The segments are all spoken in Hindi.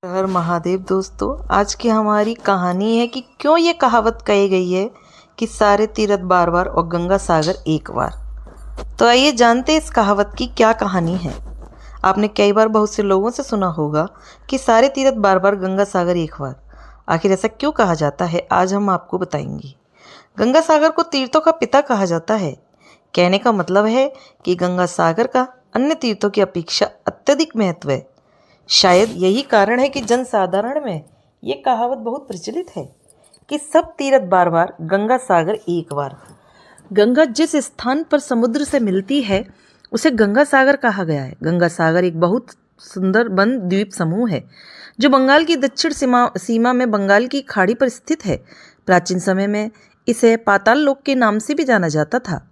हर महादेव दोस्तों, आज की हमारी कहानी है कि क्यों ये कहावत कही गई है कि सारे तीर्थ बार बार और गंगा सागर एक बार। तो आइए जानते हैं इस कहावत की क्या कहानी है। आपने कई बार बहुत से लोगों से सुना होगा कि सारे तीर्थ बार बार गंगा सागर एक बार। आखिर ऐसा क्यों कहा जाता है, आज हम आपको बताएंगे। गंगा सागर को तीर्थों का पिता कहा जाता है। कहने का मतलब है कि गंगा सागर का अन्य तीर्थों की अपेक्षा अत्यधिक महत्व है। शायद यही कारण है कि जनसाधारण में ये कहावत बहुत प्रचलित है कि सब तीर्थ बार बार गंगा सागर एक बार। गंगा जिस स्थान पर समुद्र से मिलती है उसे गंगा सागर कहा गया है। गंगा सागर एक बहुत सुंदर बंद द्वीप समूह है जो बंगाल की दक्षिण सीमा में बंगाल की खाड़ी पर स्थित है। प्राचीन समय में इसे पाताल लोक के नाम से भी जाना जाता था।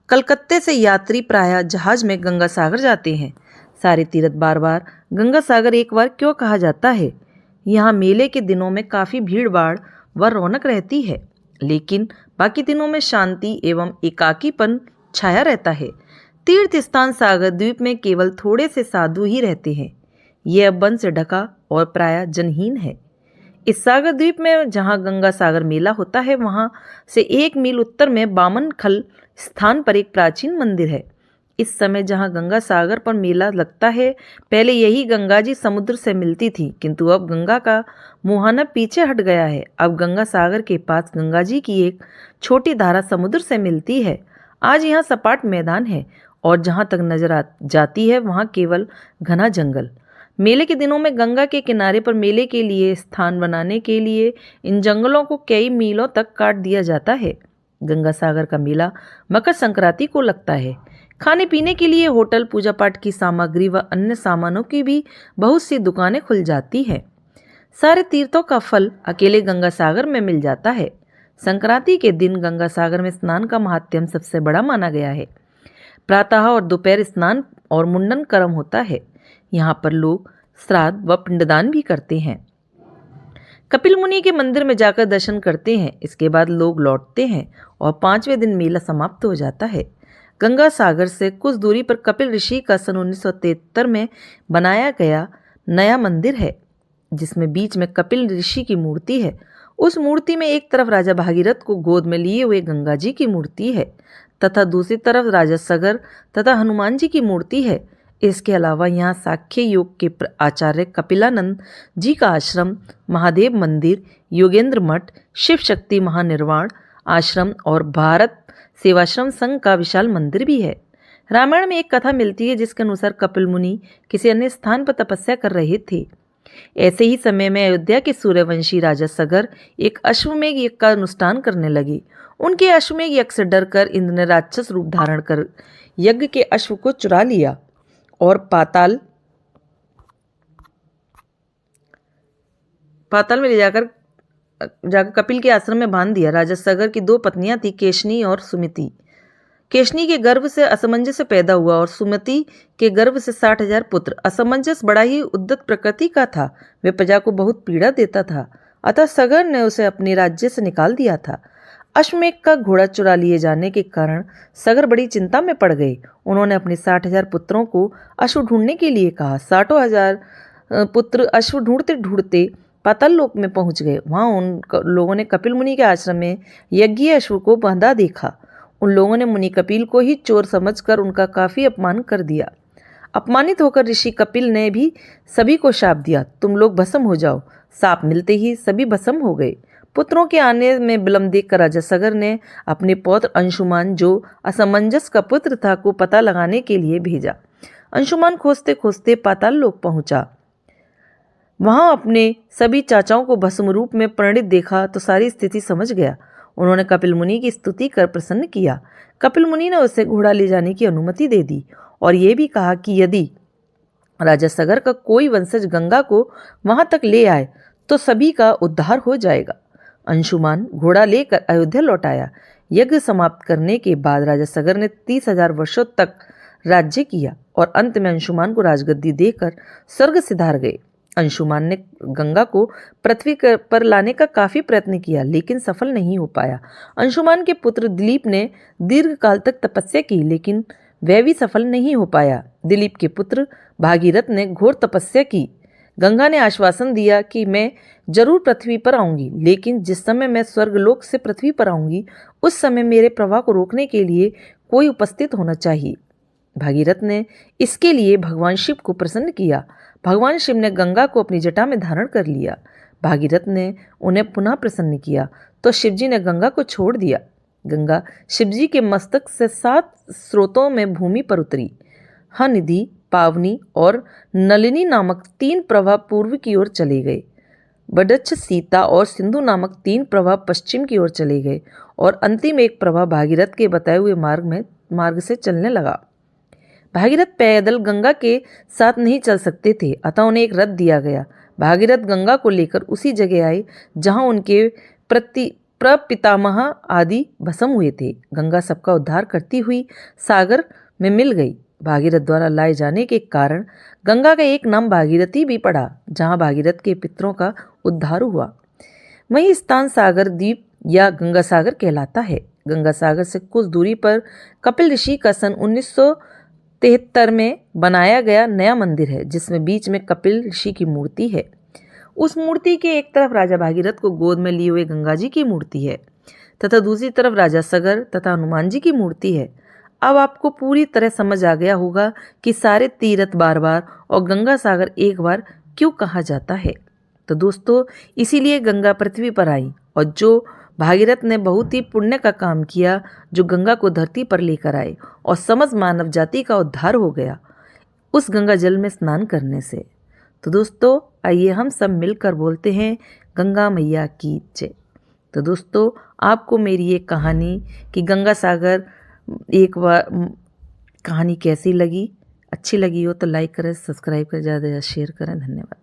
कलकत्ते से यात्री प्रायः जहाज में गंगा सागर जाते हैं। सारे तीर्थ बार बार गंगा सागर एक बार क्यों कहा जाता है? यहाँ मेले के दिनों में काफ़ी भीड़ भाड़ व रौनक रहती है, लेकिन बाकी दिनों में शांति एवं एकाकीपन छाया रहता है। तीर्थ स्थान सागर द्वीप में केवल थोड़े से साधु ही रहते हैं। यह अब वन से ढका और प्रायः जनहीन है। इस सागर द्वीप में जहाँ गंगा सागर मेला होता है, वहाँ से 1 मील उत्तर में बामन खल स्थान पर एक प्राचीन मंदिर है। इस समय जहाँ गंगा सागर पर मेला लगता है, पहले यही गंगा जी समुद्र से मिलती थी, किंतु अब गंगा का मुहाना पीछे हट गया है। अब गंगा सागर के पास गंगा जी की एक छोटी धारा समुद्र से मिलती है। आज यहाँ सपाट मैदान है और जहाँ तक नजर जाती है वहाँ केवल घना जंगल। मेले के दिनों में गंगा के किनारे पर मेले के लिए स्थान बनाने के लिए इन जंगलों को कई मीलों तक काट दिया जाता है। गंगा सागर का मेला मकर संक्रांति को लगता है। खाने पीने के लिए होटल, पूजा पाठ की सामग्री व अन्य सामानों की भी बहुत सी दुकानें खुल जाती हैं। सारे तीर्थों का फल अकेले गंगा सागर में मिल जाता है। संक्रांति के दिन गंगा सागर में स्नान का महात्म्य सबसे बड़ा माना गया है। प्रातः और दोपहर स्नान और मुंडन कर्म होता है। यहाँ पर लोग श्राद्ध व पिंडदान भी करते हैं। कपिल मुनि के मंदिर में जाकर दर्शन करते हैं। इसके बाद लोग लौटते हैं और 5वें दिन मेला समाप्त हो जाता है। गंगा सागर से कुछ दूरी पर कपिल ऋषि का सन 1973 में बनाया गया नया मंदिर है, जिसमें बीच में कपिल ऋषि की मूर्ति है। उस मूर्ति में एक तरफ राजा भागीरथ को गोद में लिए हुए गंगा जी की मूर्ति है तथा दूसरी तरफ राजा सगर तथा हनुमान जी की मूर्ति है। इसके अलावा यहाँ सांख्य योग के आचार्य कपिलानंद जी का आश्रम, महादेव मंदिर, योगेंद्र मठ, शिव शक्ति महानिर्वाण आश्रम और भारत सेवाश्रम संघ का विशाल मंदिर भी है। रामायण में एक कथा मिलती है जिसके अनुसार कपिल मुनि किसी अन्य स्थान पर तपस्या कर रहे थे। ऐसे ही समय में अयोध्या के सूर्यवंशी राजा सगर एक अश्वमेघ यज्ञ का अनुष्ठान करने लगे। उनके अश्वमेघ यज्ञ से डरकर इंद्र ने राक्षस रूप धारण कर यज्ञ के अश्व को चुरा लिया और पाताल में ले जाकर कपिल के आश्रम में बांध दिया। राजा सगर की 2 पत्नियां थी, केशनी और सुमति। केशनी के गर्भ से असमंजस पैदा हुआ और सुमति के गर्भ से 60,000 पुत्र। असमंजस बड़ा ही उद्दत प्रकृति का था, वे प्रजा को बहुत पीड़ा देता था, अतः सगर ने उसे अपने राज्य से निकाल दिया था। अश्वमेघ का घोड़ा चुरा लिए जाने के कारण सगर बड़ी चिंता में पड़ गए। उन्होंने अपने 60,000 पुत्रों को अश्व ढूंढने के लिए कहा। 60,000 पुत्र अश्व ढूंढते ढूंढते पाताल लोक में पहुंच गए। वहां उन लोगों ने कपिल मुनि के आश्रम में यज्ञीय अश्व को बांधा देखा। उन लोगों ने मुनि कपिल को ही चोर समझकर उनका काफी अपमान कर दिया। अपमानित होकर ऋषि कपिल ने भी सभी को शाप दिया, तुम लोग भस्म हो जाओ। शाप मिलते ही सभी भस्म हो गए। पुत्रों के आने में विलंब देखकर राजा सगर ने अपने पौत्र अंशुमान, जो असमंजस का पुत्र था, को पता लगाने के लिए भेजा। अंशुमान खोजते खोजते पाताल लोक पहुंचा। वहां अपने सभी चाचाओं को भस्म रूप में परिणित देखा तो सारी स्थिति समझ गया। उन्होंने कपिल मुनि की स्तुति कर प्रसन्न किया। कपिल मुनि ने उसे घोड़ा ले जाने की अनुमति दे दी और ये भी कहा कि यदि राजा सगर का कोई वंशज गंगा को वहां तक ले आए तो सभी का उद्धार हो जाएगा। अंशुमान घोड़ा लेकर अयोध्या लौट आया। यज्ञ समाप्त करने के बाद राजा सगर ने 30,000 वर्षों तक राज्य किया और अंत में अंशुमान को राजगद्दी देकर स्वर्ग सिधार गए। अंशुमान ने गंगा को पृथ्वी पर लाने का काफी प्रयत्न किया, लेकिन सफल नहीं हो पाया। अंशुमान के पुत्र दिलीप ने दीर्घ काल तक तपस्या की, लेकिन वह भी सफल नहीं हो पाया। दिलीप के पुत्र भागीरथ ने घोर तपस्या की, गंगा ने आश्वासन दिया कि मैं जरूर पृथ्वी पर आऊंगी, लेकिन जिस समय मैं स्वर्गलोक से पृथ्वी पर आऊंगी उस समय मेरे प्रवाह को रोकने के लिए कोई उपस्थित होना चाहिए। भागीरथ ने इसके लिए भगवान शिव को प्रसन्न किया। भगवान शिव ने गंगा को अपनी जटा में धारण कर लिया। भागीरथ ने उन्हें पुनः प्रसन्न किया तो शिवजी ने गंगा को छोड़ दिया। गंगा शिवजी के मस्तक से 7 स्रोतों में भूमि पर उतरी। निधि, पावनी और नलिनी नामक 3 प्रवाह पूर्व की ओर चले गए। बडच्छ, सीता और सिंधु नामक 3 प्रवाह पश्चिम की ओर चले गए और अंतिम एक प्रवाह भागीरथ के बताए हुए मार्ग से चलने लगा। भागीरथ पैदल गंगा के साथ नहीं चल सकते थे, अतः उन्हें एक रथ दिया गया। भागीरथ गंगा को लेकर उसी जगह आए जहां उनके प्रपितामह आदि भस्म हुए थे। गंगा सबका उद्धार करती हुई सागर में मिल गई। भागीरथ द्वारा लाए जाने के कारण गंगा का एक नाम भागीरथी भी पड़ा, जहां भागीरथ के पितरों का उद्धार हुआ। वही स्थान सागर द्वीप या गंगा सागर कहलाता है। गंगा सागर से कुछ दूरी पर कपिल ऋषि का सन 1973 में बनाया गया नया मंदिर है, जिसमें बीच में कपिल ऋषि की मूर्ति है। उस मूर्ति के एक तरफ राजा भागीरथ को गोद में लिए हुए गंगा जी की मूर्ति है तथा दूसरी तरफ राजा सगर तथा हनुमान जी की मूर्ति है। अब आपको पूरी तरह समझ आ गया होगा कि सारे तीर्थ बार बार और गंगा सागर एक बार क्यों कहा जाता है। तो दोस्तों, इसीलिए गंगा पृथ्वी पर आई और जो भागीरथ ने बहुत ही पुण्य का काम किया, जो गंगा को धरती पर लेकर आए और समस्त मानव जाति का उद्धार हो गया उस गंगा जल में स्नान करने से। तो दोस्तों, आइए हम सब मिलकर बोलते हैं गंगा मैया की जय। तो दोस्तों, आपको मेरी ये कहानी कि गंगा सागर एक बार कहानी कैसी लगी? अच्छी लगी हो तो लाइक करें, सब्सक्राइब करें, ज़्यादा से ज़्यादा शेयर करें। धन्यवाद।